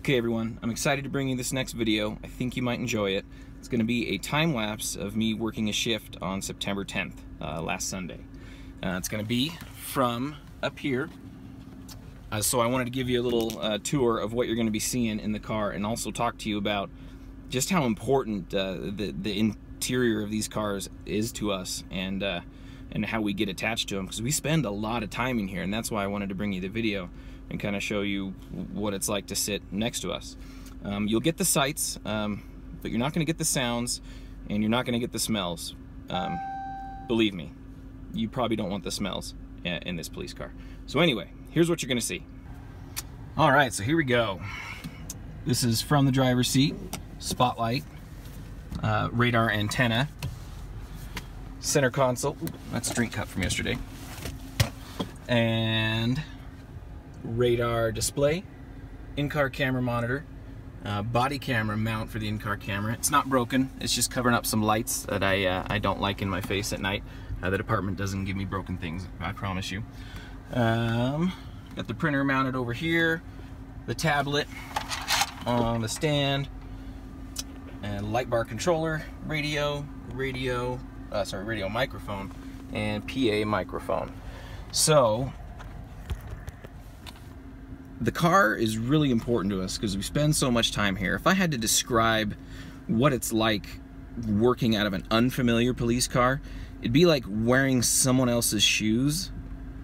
Okay everyone, I'm excited to bring you this next video. I think you might enjoy it. It's going to be a time lapse of me working a shift on September 10th, last Sunday. It's going to be from up here. So I wanted to give you a little tour of what you're going to be seeing in the car, and also talk to you about just how important the interior of these cars is to us, and how we get attached to them, because we spend a lot of time in here, and that's why I wanted to bring you the video and kind of show you what it's like to sit next to us. You'll get the sights, but you're not going to get the sounds, and you're not going to get the smells. Believe me, you probably don't want the smells in this police car. So anyway, here's what you're going to see. All right, so here we go. This is from the driver's seat. Spotlight, radar antenna, center console. Ooh, that's a drink cup from yesterday. And radar display, in-car camera monitor, body camera mount for the in-car camera. It's not broken, it's just covering up some lights that I don't like in my face at night. The department doesn't give me broken things, I promise you. Got the printer mounted over here, the tablet on the stand, and light bar controller, radio microphone, and PA microphone. So the car is really important to us because we spend so much time here. If I had to describe what it's like working out of an unfamiliar police car, it'd be like wearing someone else's shoes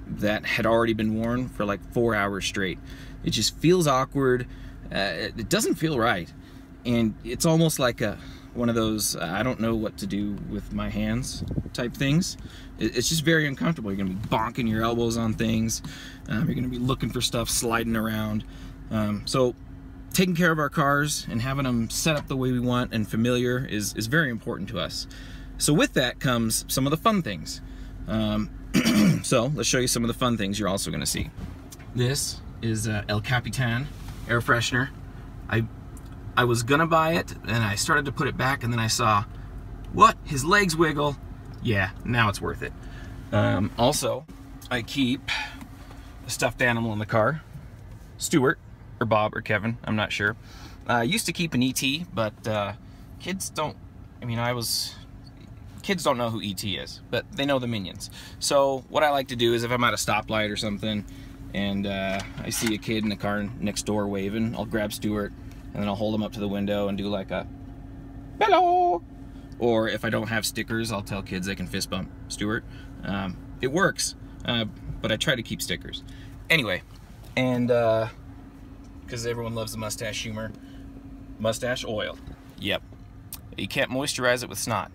that had already been worn for like 4 hours straight. It just feels awkward. It doesn't feel right. And it's almost like one of those I don't know what to do with my hands type things. It's just very uncomfortable. You're gonna be bonking your elbows on things. You're gonna be looking for stuff sliding around. So taking care of our cars and having them set up the way we want and familiar is very important to us. So with that comes some of the fun things. So let's show you some of the fun things you're also gonna see. This is El Capitan air freshener. I was gonna buy it, and I started to put it back, and then I saw, what? His legs wiggle. Yeah, now it's worth it. Also, I keep a stuffed animal in the car. Stuart, or Bob, or Kevin, I'm not sure. I used to keep an ET, but kids don't, kids don't know who ET is, but they know the Minions. So what I like to do is if I'm at a stoplight or something, and I see a kid in the car next door waving, I'll grab Stuart, and then I'll hold him up to the window and do like a hello. Or if I don't have stickers, I'll tell kids they can fist bump Stuart. It works, but I try to keep stickers. Anyway, and because everyone loves the mustache humor, mustache oil. Yep, you can't moisturize it with snot.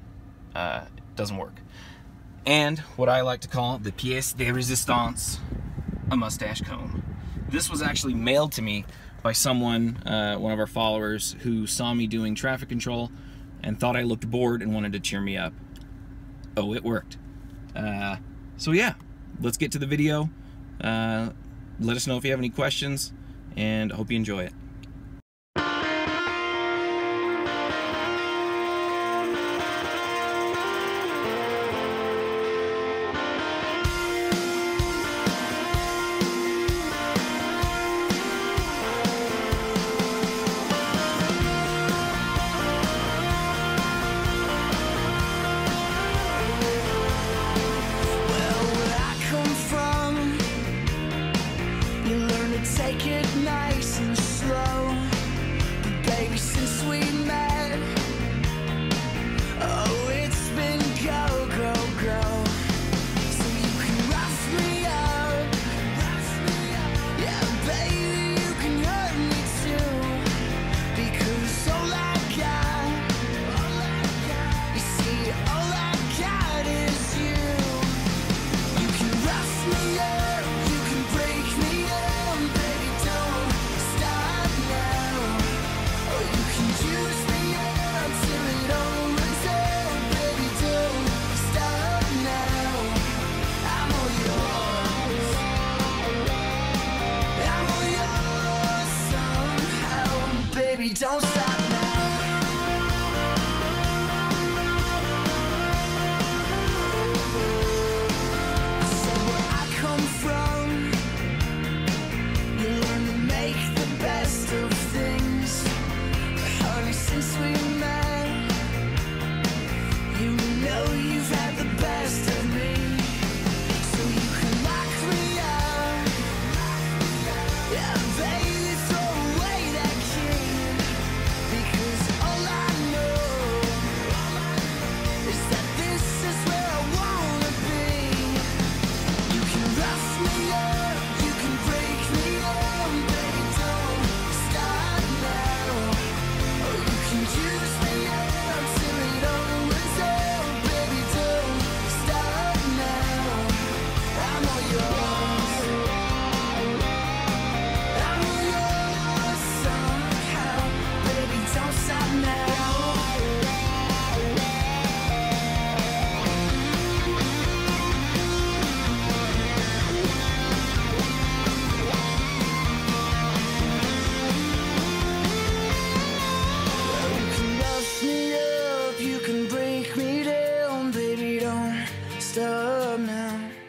It doesn't work. And what I like to call the pièce de résistance, a mustache comb. This was actually mailed to me by someone, one of our followers, who saw me doing traffic control and thought I looked bored and wanted to cheer me up. Oh, it worked. So yeah, let's get to the video. Let us know if you have any questions, and I hope you enjoy it. Take it nice and slow, but baby, since we met, oh, it's been go, go, go. So you can rough me up, yeah, baby, you can hurt me too, because all I got, you see, all I got is you. You can rough me up, you can break me up. Don't stop now. So where I come from, you learn to make the best of things. messed up now.